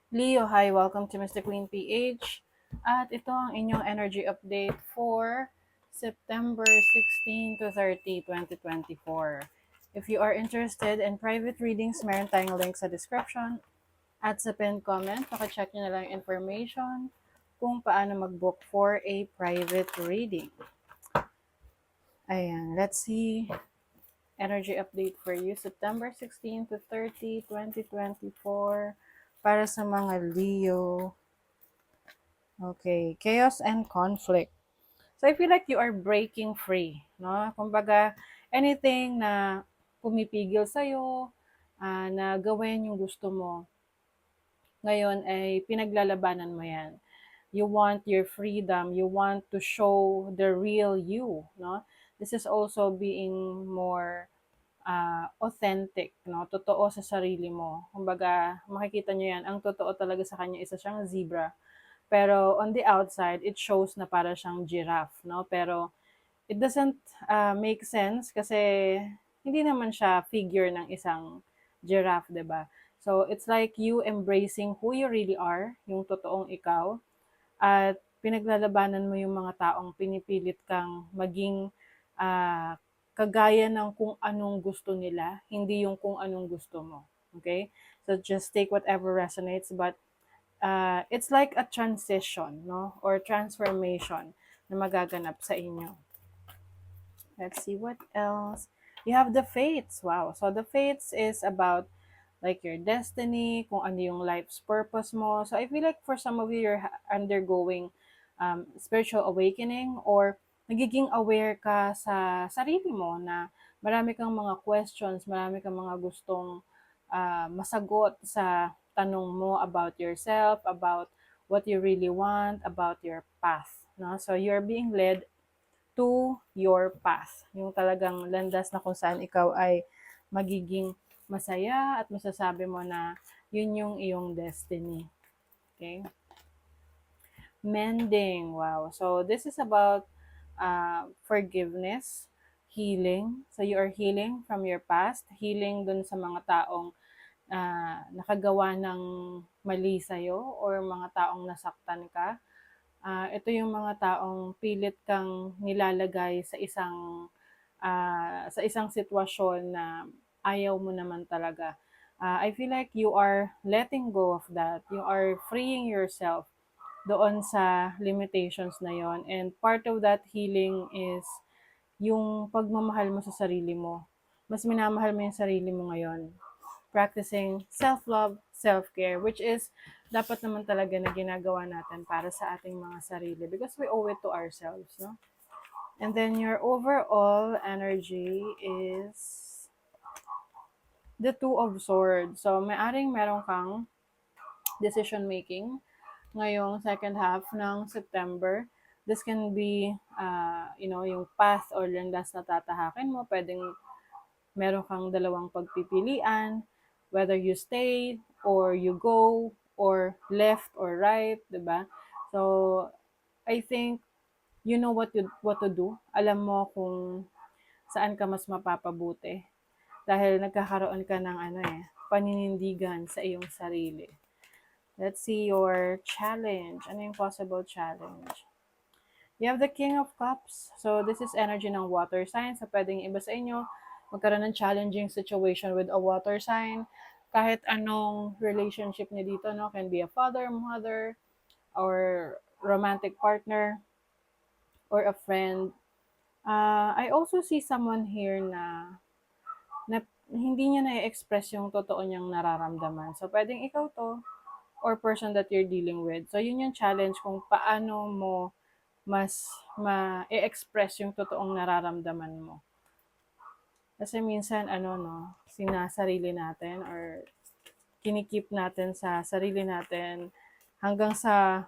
Leo, hi, welcome to Mr. Queen PH. At ito ang inyong energy update for September 16 to 30, 2024. If you are interested in private readings, meron tayong link sa description at sa pinned comment. Paka-check nyo na lang yung information kung paano mag-book for a private reading. Ayan, let's see. Energy update for you, September 16 to 30, 2024. Para sa mga Leo. Okay, chaos and conflict. So I feel like you are breaking free, no? Kumbaga, anything na pumipigil sa'yo, na gawin yung gusto mo, ngayon ay pinaglalabanan mo yan. You want your freedom, you want to show the real you, no? This is also being more authentic, no? Totoo sa sarili mo. Kumbaga, makikita nyo yan, ang totoo talaga sa kanya, isa siyang zebra. Pero on the outside, it shows na para siyang giraffe, no? Pero it doesn't make sense kasi hindi naman siya figure ng isang giraffe, 'di ba? So it's like you embracing who you really are, yung totoong ikaw, at pinaglalabanan mo yung mga taong pinipilit kang maging ah, kagaya ng kung anong gusto nila, hindi yung kung anong gusto mo. Okay? So just take whatever resonates, but it's like a transition, no? Or transformation na magaganap sa inyo. Let's see what else. You have the fates. Wow. So the fates is about like your destiny, kung ano yung life's purpose mo. So I feel like for some of you, you're undergoing spiritual awakening, or nagiging aware ka sa sarili mo na marami kang mga questions, marami kang mga gustong masagot sa tanong mo about yourself, about what you really want, about your path. No? So you're being led to your path. Yung talagang landas na kung saan ikaw ay magiging masaya at masasabi mo na yun yung iyong destiny. Okay? Mending. Wow. So this is about forgiveness, healing. So you are healing from your past, healing dun sa mga taong nakagawa ng mali sa'yo or mga taong nasaktan ka. Ito yung mga taong pilit kang nilalagay sa isang sitwasyon na ayaw mo naman talaga. I feel like you are letting go of that. You are freeing yourself doon sa limitations na yon. And part of that healing is yung pagmamahal mo sa sarili mo. Mas minamahal mo yung sarili mo ngayon. Practicing self-love, self-care, which is dapat naman talaga na ginagawa natin para sa ating mga sarili because we owe it to ourselves, no? And then your overall energy is the Two of Swords. So, maaring meron kang decision making ngayong second half ng September. This can be, yung path or landas na tatahakin mo. Pwedeng meron kang dalawang pagpipilian, whether you stay or you go or left or right, 'di ba? So, I think you know what to do. Alam mo kung saan ka mas mapapabuti dahil nagkakaroon ka ng paninindigan sa iyong sarili. Let's see your challenge. Ano yung possible challenge? You have the King of Cups. So, this is energy ng water sign. So, pwedeng iba sa inyo, magkaroon ng challenging situation with a water sign. Kahit anong relationship niya dito, no? Can be a father, mother, or romantic partner, or a friend. I also see someone here na hindi niya na-express yung totoo niyang nararamdaman. So, pwedeng ikaw to, or person that you're dealing with. So, yun yung challenge kung paano mo mas ma-express yung totoong nararamdaman mo. Kasi minsan, sinasarili natin or kinikip natin sa sarili natin hanggang sa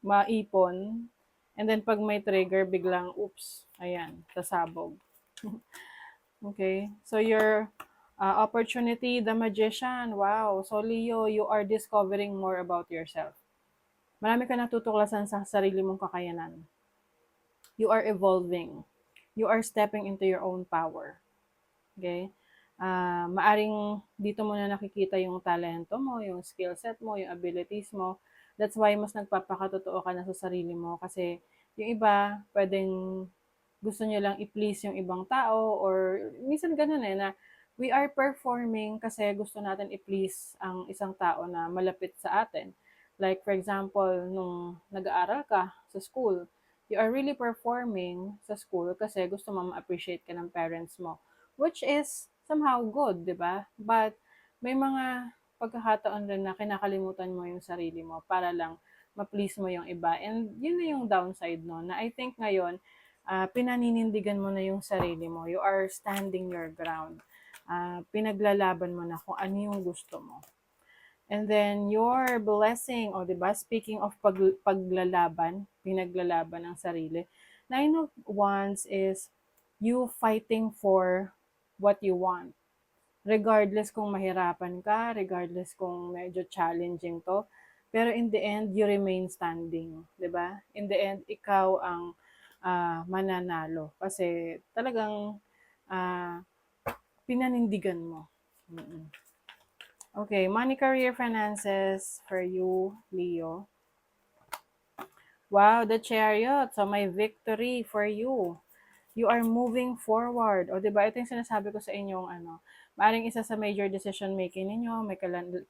maipon. And then, pag may trigger, biglang, oops, ayan, sasabog. Okay? So, your opportunity, the magician, wow. So, Leo, you are discovering more about yourself. Marami ka natutuklasan sa sarili mong kakayanan. You are evolving. You are stepping into your own power. Okay? maaring dito mo na nakikita yung talento mo, yung skill set mo, yung abilities mo. That's why mas nagpapakatotoo ka na sa sarili mo kasi yung iba puwedeng gusto niyo lang i-please yung ibang tao or minsan gano'n, na we are performing kasi gusto natin i-please ang isang tao na malapit sa atin. Like for example, nung nag-aaral ka sa school, you are really performing sa school kasi gusto mo ma-appreciate ka ng parents mo, which is somehow good, 'di ba? But may mga pagkakataon rin na kinakalimutan mo yung sarili mo para lang ma-please mo yung iba and yun na yung downside nun na I think ngayon, pinaninindigan mo na yung sarili mo, you are standing your ground, pinaglalaban mo na kung ano yung gusto mo. And then your blessing, o 'di ba? Speaking of paglalaban, pinaglalaban ng sarili. Nine of Wands is you fighting for what you want. Regardless kung mahirapan ka, regardless kung medyo challenging 'to, pero in the end you remain standing, 'di ba? In the end ikaw ang, mananalo kasi talagang, ah, pinanindigan mo. Mm. Okay, money, career, finances for you, Leo. Wow, the Chariot. So may victory for you. You are moving forward. O 'di ba ito yung sinasabi ko sa inyong ano, maaaring isa sa major decision making ninyo, may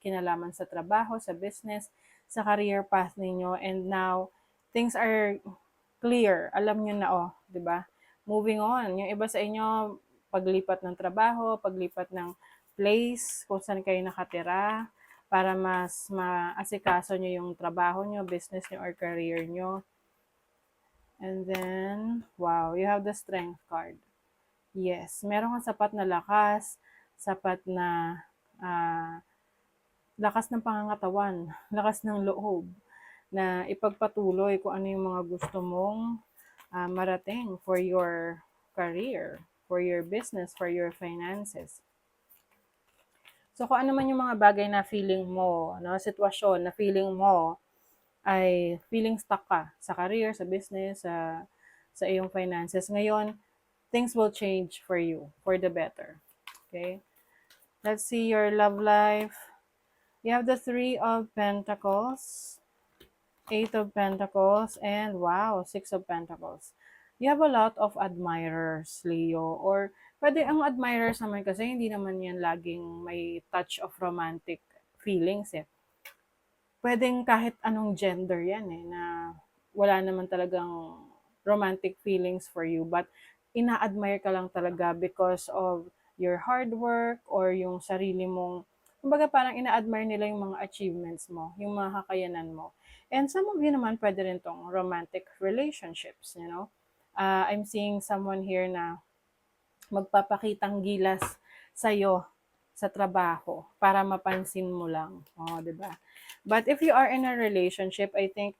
kinalaman sa trabaho, sa business, sa career path ninyo and now things are clear. Alam niyo na, oh, 'di ba? Moving on. Yung iba sa inyo paglipat ng trabaho, paglipat ng place kung saan kayo nakatira para mas maasikaso niyo yung trabaho niyo, business niyo or career niyo. And then, wow, you have the strength card. Yes, meron kang sapat na lakas, sapat na lakas ng pangangatawan, lakas ng loob na ipagpatuloy kung ano yung mga gusto mong marating for your career, for your business, for your finances. So kung ano man yung mga bagay na feeling mo, no, sitwasyon na feeling mo ay feeling stuck ka sa career, sa business, sa iyong finances. Ngayon, things will change for you for the better. Okay? Let's see your love life. You have the Three of Pentacles, Eight of Pentacles, and wow, Six of Pentacles. You have a lot of admirers, Leo. Or pwede ang admirers naman kasi hindi naman yan laging may touch of romantic feelings eh. Pwedeng kahit anong gender yan eh, na wala naman talagang romantic feelings for you, but ina-admire ka lang talaga because of your hard work or yung sarili mong, kumbaga parang ina-admire nila yung mga achievements mo, yung mga kakayanan mo. And some of you naman pwede rin tong romantic relationships, you know. I'm seeing someone here na magpapakitang gilas sa'yo sa trabaho para mapansin mo lang. Oh, 'di ba? But if you are in a relationship, I think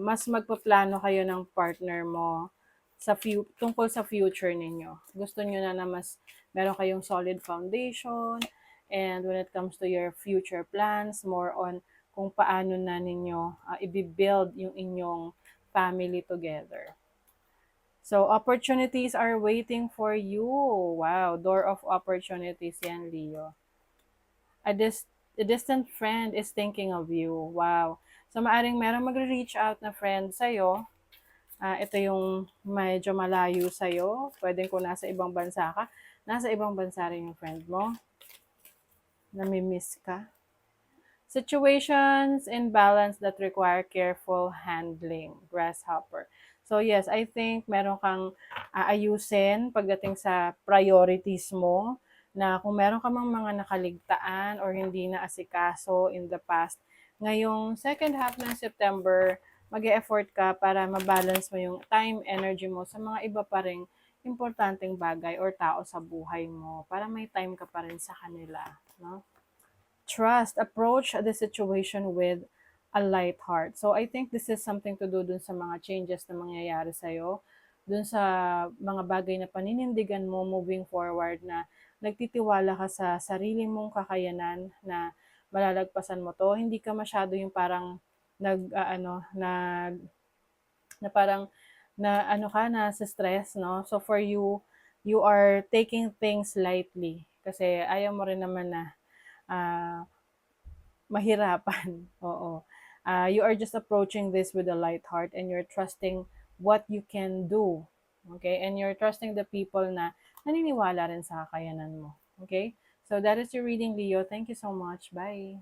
mas magpaplano kayo ng partner mo sa tungkol sa future ninyo. Gusto niyo na mas meron kayong solid foundation and when it comes to your future plans, more on kung paano na ninyo i-build yung inyong family together. So, opportunities are waiting for you. Wow, door of opportunities yan, Leo. A distant friend is thinking of you. Wow. So, maaring merong magre-reach out na friend sa'yo. Ito yung medyo malayo sa'yo. Pwedeng kung nasa ibang bansa ka. Nasa ibang bansa rin yung friend mo. Namimiss ka. Situations in balance that require careful handling. Grasshopper. So yes, I think meron kang aayusin pagdating sa priorities mo na kung meron ka mang mga nakaligtaan or hindi na asikaso in the past, ngayong second half ng September, mag-e-effort ka para mabalance mo yung time, energy mo sa mga iba pa ring importanteng bagay or tao sa buhay mo para may time ka pa rin sa kanila, no? Trust, approach the situation with a light heart. So I think this is something to do dun sa mga changes na mangyayari sa'yo, dun sa mga bagay na paninindigan mo moving forward na nagtitiwala ka sa sarili mong kakayanan na malalagpasan mo to. Hindi ka masyado yung parang na parang na ano ka na sa stress, no? So for you, you are taking things lightly. Kasi ayaw mo rin naman na ah, mahirapan. Oo. You are just approaching this with a light heart and you're trusting what you can do. Okay? And you're trusting the people na naniniwala rin sa kakayanan mo. Okay? So that is your reading, Leo. Thank you so much. Bye.